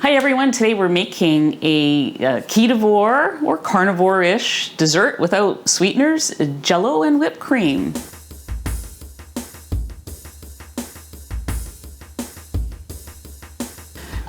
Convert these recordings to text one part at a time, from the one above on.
Hi everyone, today we're making a Ketovore or carnivore-ish dessert without sweeteners, Jello and whipped cream.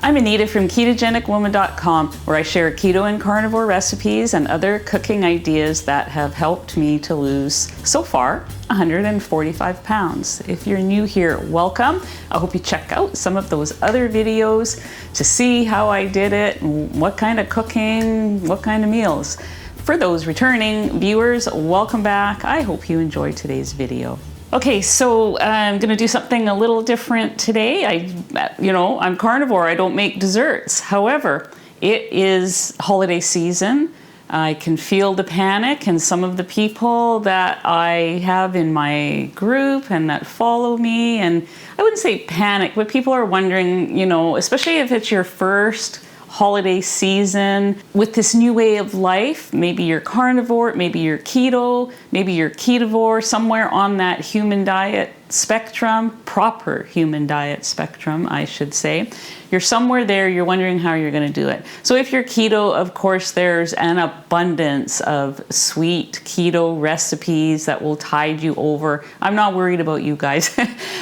I'm Anita from KetogenicWoman.com, where I share keto and carnivore recipes and other cooking ideas that have helped me to lose, so far, 145 pounds. If you're new here, welcome. I hope you check out some of those other videos to see how I did it, what kind of cooking, what kind of meals. For those returning viewers, welcome back. I hope you enjoyed today's video. Okay, so I'm gonna do something a little different today. I'm carnivore, I don't make desserts. However, it is holiday season. I can feel the panic in some of the people that I have in my group and that follow me. And I wouldn't say panic, but people are wondering, especially if it's your first holiday season with this new way of life. Maybe you're carnivore, maybe you're keto, maybe you're ketovore, somewhere on that human diet spectrum, proper human diet spectrum, I should say. You're somewhere there, you're wondering how you're gonna do it. So if you're keto, of course, there's an abundance of sweet keto recipes that will tide you over. I'm not worried about you guys.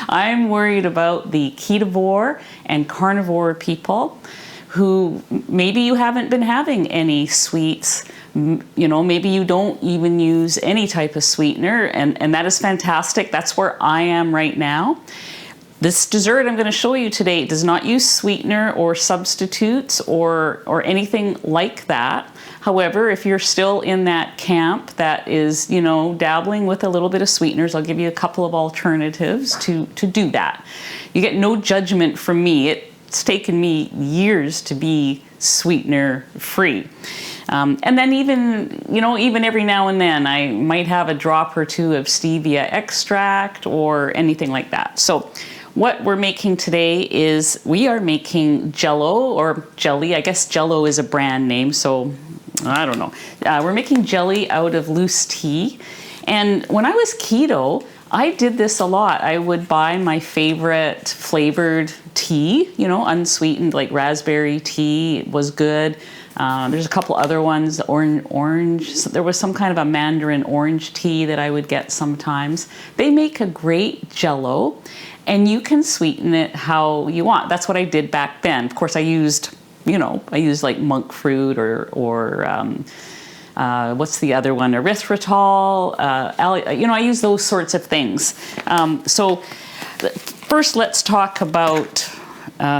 I'm worried about the ketovore and carnivore people who maybe you haven't been having any sweets, maybe you don't even use any type of sweetener, and that is fantastic. That's where I am right now. This dessert I'm going to show you today does not use sweetener or substitutes or anything like that. However, if you're still in that camp that is, dabbling with a little bit of sweeteners, I'll give you a couple of alternatives to do that. You get no judgment from me. It's taken me years to be sweetener free. And then even every now and then I might have a drop or two of stevia extract or anything like that. So what we're making today is we are making Jello or jelly. I guess Jello is a brand name, so I don't know. We're making jelly out of loose tea. And when I was keto, I did this a lot. I would buy my favorite flavored tea, unsweetened, like raspberry tea was good. There's a couple other ones, orange. So there was some kind of a mandarin orange tea that I would get sometimes. They make a great Jello, and you can sweeten it how you want. That's what I did back then. Of course, I used like monk fruit or what's the other one? Erythritol. I use those sorts of things. So first, let's talk about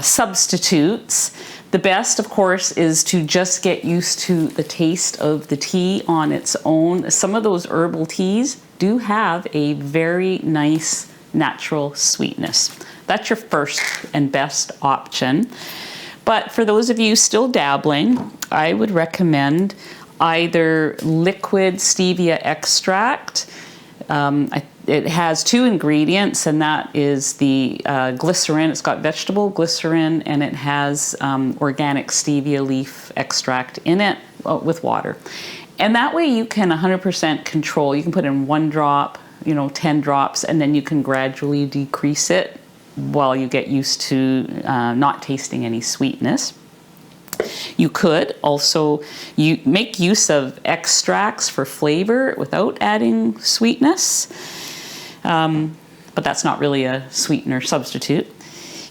substitutes. The best, of course, is to just get used to the taste of the tea on its own. Some of those herbal teas do have a very nice natural sweetness. That's your first and best option. But for those of you still dabbling, I would recommend either liquid stevia extract. It has two ingredients, and that is the glycerin. It's got vegetable glycerin, and it has organic stevia leaf extract in it with water. And that way you can 100% control. You can put in 1 drop, 10 drops, and then you can gradually decrease it while you get used to not tasting any sweetness. You could also make use of extracts for flavor without adding sweetness, but that's not really a sweetener substitute.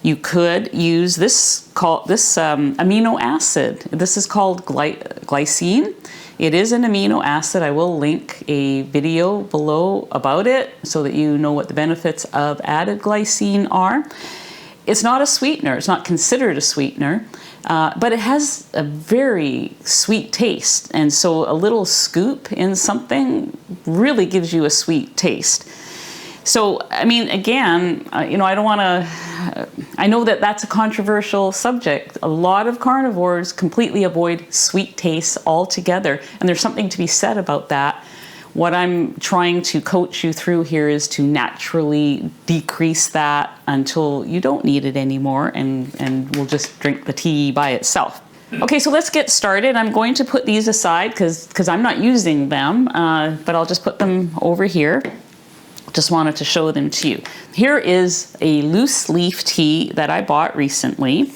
You could use this amino acid. This is called glycine. It is an amino acid. I will link a video below about it so that you know what the benefits of added glycine are. It's not a sweetener. It's not considered a sweetener. But it has a very sweet taste, and so a little scoop in something really gives you a sweet taste. So, again, I don't want to, I know that that's a controversial subject. A lot of carnivores completely avoid sweet tastes altogether, and there's something to be said about that. What I'm trying to coach you through here is to naturally decrease that until you don't need it anymore, and we'll just drink the tea by itself. Okay, so let's get started. I'm going to put these aside because I'm not using them, but I'll just put them over here just wanted to show them to you. Here is a loose leaf tea that I bought recently.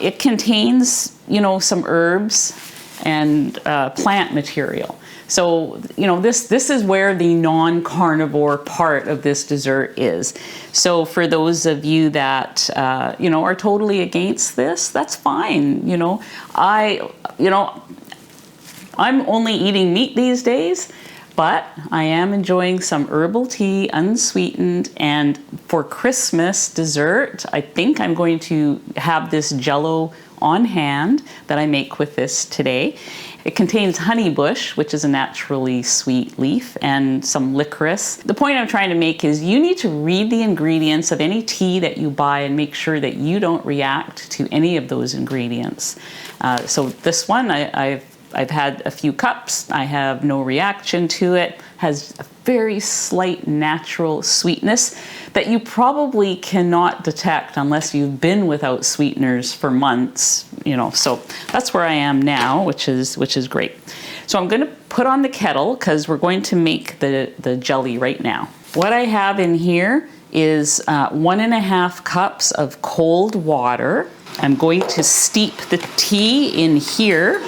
It contains, you know, some herbs and plant material. So, you know, this is where the non-carnivore part of this dessert is. So for those of you that, you know, are totally against this, that's fine. You know, I'm only eating meat these days, but I am enjoying some herbal tea, unsweetened, and for Christmas dessert, I think I'm going to have this Jello on hand that I make with this today. It contains honeybush, which is a naturally sweet leaf, and some licorice. The point I'm trying to make is you need to read the ingredients of any tea that you buy and make sure that you don't react to any of those ingredients. So this one, I've had a few cups. I have no reaction to it. Has a very slight natural sweetness that you probably cannot detect unless you've been without sweeteners for months, you know. So that's where I am now, which is great. So I'm going to put on the kettle because we're going to make the jelly right now. What I have in here is 1.5 cups of cold water. I'm going to steep the tea in here.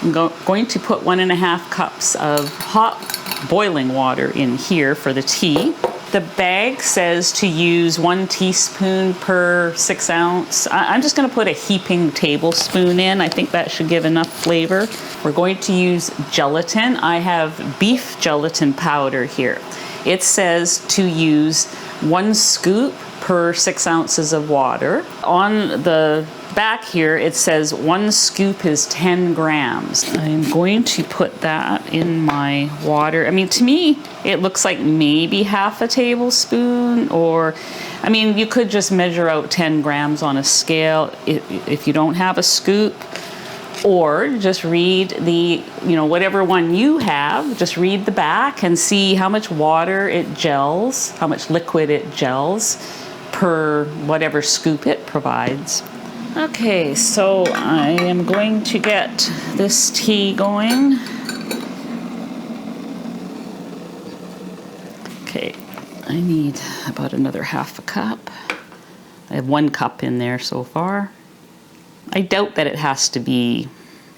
I'm going to put 1.5 cups of hot boiling water in here for the tea. The bag says to use 1 teaspoon per 6 ounce. I'm just going to put a heaping tablespoon in. I think that should give enough flavor. We're going to use gelatin. I have beef gelatin powder here. It says to use 1 scoop per 6 ounces of water. On the back here, it says 1 scoop is 10 grams. I'm going to put that in my water. I mean, to me, it looks like maybe half a tablespoon, or, I mean, you could just measure out 10 grams on a scale if you don't have a scoop, or just read the, you know, whatever one you have, just read the back and see how much water it gels, how much liquid it gels per whatever scoop it provides. Okay, so I am going to get this tea going. Okay, I need about another half a cup. I have 1 cup in there so far. I doubt that it has to be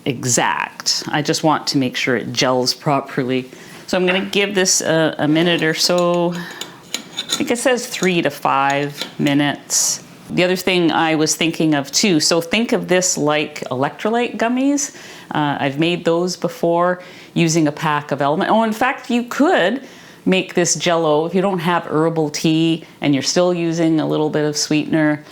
exact. I just want to make sure it gels properly. So I'm going to give this a minute or so. I think it says 3 to 5 minutes. The other thing I was thinking of too, so think of this like electrolyte gummies. I've made those before using a pack of Element. Oh, in fact, you could make this Jello if you don't have herbal tea and you're still using a little bit of sweetener.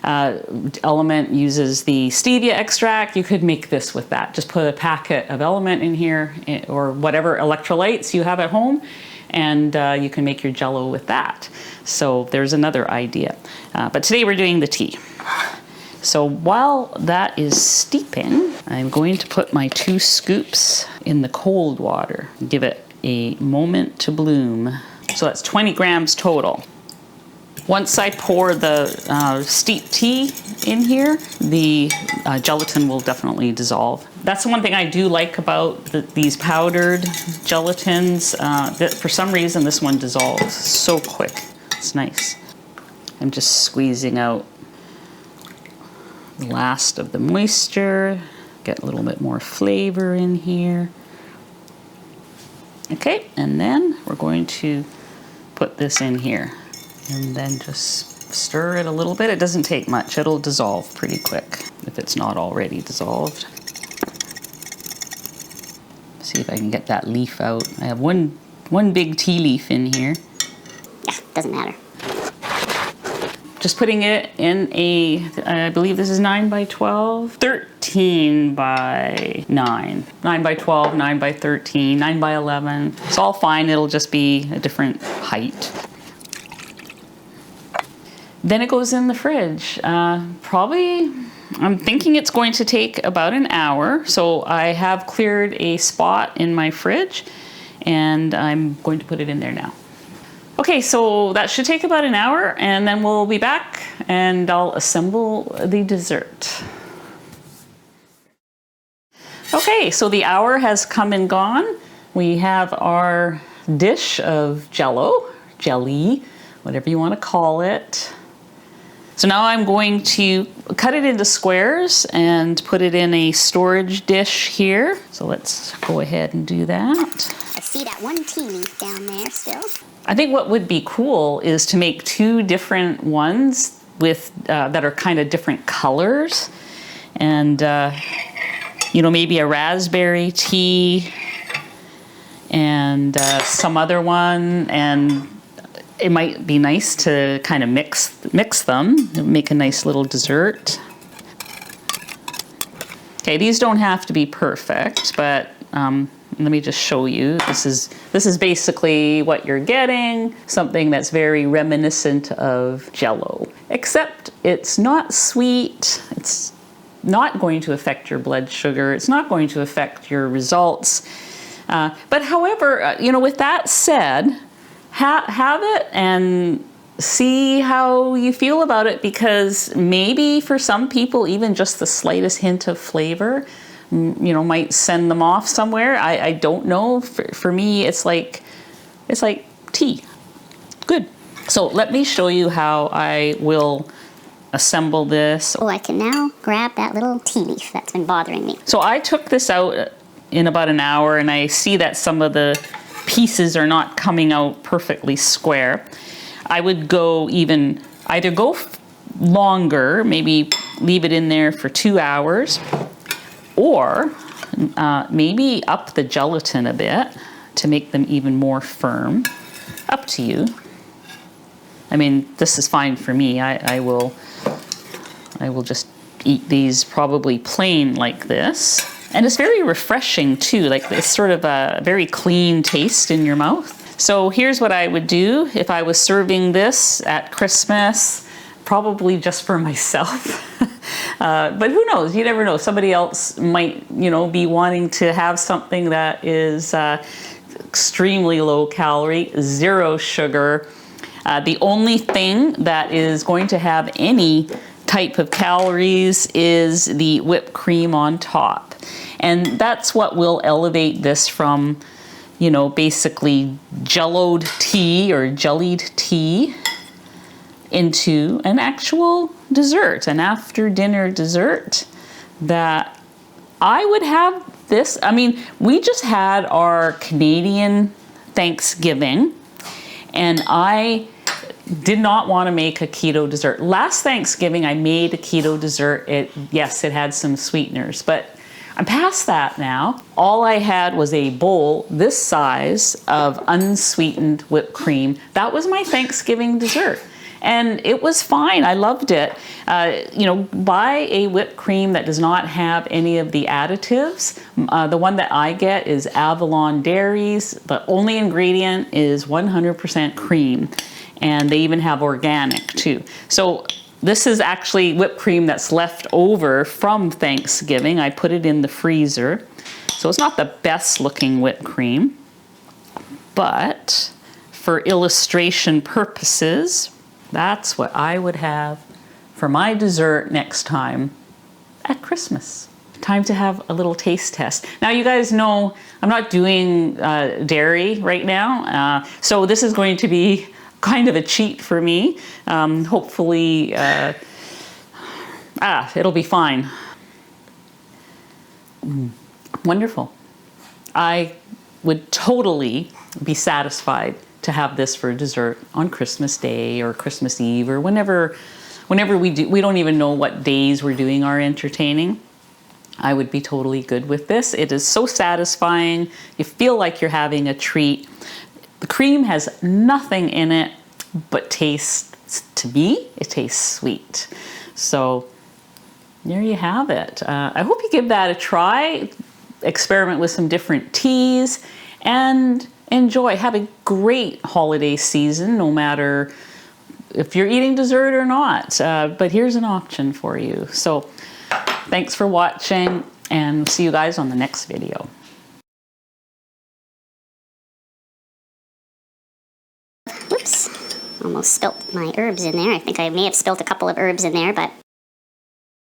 Element uses the stevia extract. You could make this with that. Just put a packet of Element in here or whatever electrolytes you have at home, and you can make your Jello with that. So there's another idea. But today we're doing the tea. So while that is steeping, I'm going to put my 2 scoops in the cold water. Give it a moment to bloom. So that's 20 grams total. Once I pour the steep tea in here, the gelatin will definitely dissolve. That's the one thing I do like about these powdered gelatins. That for some reason this one dissolves so quick. It's nice. I'm just squeezing out the last of the moisture. Get a little bit more flavor in here. Okay, and then we're going to put this in here. And then just stir it a little bit. It doesn't take much. It'll dissolve pretty quick if it's not already dissolved. See if I can get that leaf out. I have one big tea leaf in here. Yeah, doesn't matter. Just putting it in I believe this is 9 by 12, 13 by 9, 9 by 12, 9 by 13, 9 by 11. It's all fine. It'll just be a different height. Then it goes in the fridge. Probably, I'm thinking it's going to take about an hour. So I have cleared a spot in my fridge and I'm going to put it in there now. Okay, so that should take about an hour and then we'll be back and I'll assemble the dessert. Okay, so the hour has come and gone. We have our dish of Jello jelly, whatever you want to call it. So now I'm going to cut it into squares and put it in a storage dish here. So let's go ahead and do that. I see that one tea leaf down there still. I think what would be cool is to make two different ones with that are kind of different colors. And, you know, maybe a raspberry tea and some other one, and it might be nice to kind of mix them, make a nice little dessert. Okay, these don't have to be perfect, but let me just show you. This is basically what you're getting, something that's very reminiscent of Jello, except it's not sweet. It's not going to affect your blood sugar. It's not going to affect your results. But however, you know, with that said, have it and see how you feel about it, because maybe for some people even just the slightest hint of flavor, you know, might send them off somewhere. I don't know. For me, it's like tea. Good. So let me show you how I will assemble this. Oh, I can now grab that little tea leaf that's been bothering me. So I took this out in about an hour, and I see that some of the pieces are not coming out perfectly square. I would go either go longer, maybe leave it in there for 2 hours, or maybe up the gelatin a bit to make them even more firm. Up to you. I mean, this is fine for me. I will just eat these probably plain like this. And it's very refreshing too, like it's sort of a very clean taste in your mouth. So here's what I would do if I was serving this at Christmas, probably just for myself. But who knows, you never know. Somebody else might, you know, be wanting to have something that is extremely low calorie, 0 sugar. The only thing that is going to have any type of calories is the whipped cream on top. And that's what will elevate this from, you know, basically jelloed tea or jellied tea into an actual dessert, an after dinner dessert that I would have this. I mean, we just had our Canadian Thanksgiving, and I did not want to make a keto dessert. Last Thanksgiving, I made a keto dessert. Yes, it had some sweeteners, but I'm past that now. All I had was a bowl this size of unsweetened whipped cream. That was my Thanksgiving dessert. And it was fine. I loved it. You know, buy a whipped cream that does not have any of the additives. The one that I get is Avalon Dairies. The only ingredient is 100% cream. And they even have organic too. So this is actually whipped cream that's left over from Thanksgiving. I put it in the freezer. So it's not the best looking whipped cream, but for illustration purposes, that's what I would have for my dessert next time at Christmas. Time to have a little taste test. Now you guys know I'm not doing dairy right now, so this is going to be kind of a cheat for me. Hopefully, it'll be fine. Wonderful. I would totally be satisfied to have this for dessert on Christmas Day or Christmas Eve or whenever we do. We don't even know what days we're doing our entertaining. I would be totally good with this. It is so satisfying. You feel like you're having a treat. The cream has nothing in it but tastes, to me, it tastes sweet. So there you have it. I hope you give that a try. Experiment with some different teas and enjoy. Have a great holiday season, no matter if you're eating dessert or not. But here's an option for you. So thanks for watching, and see you guys on the next video. Whoops, almost spilt my herbs in there. I think I may have spilt a couple of herbs in there, but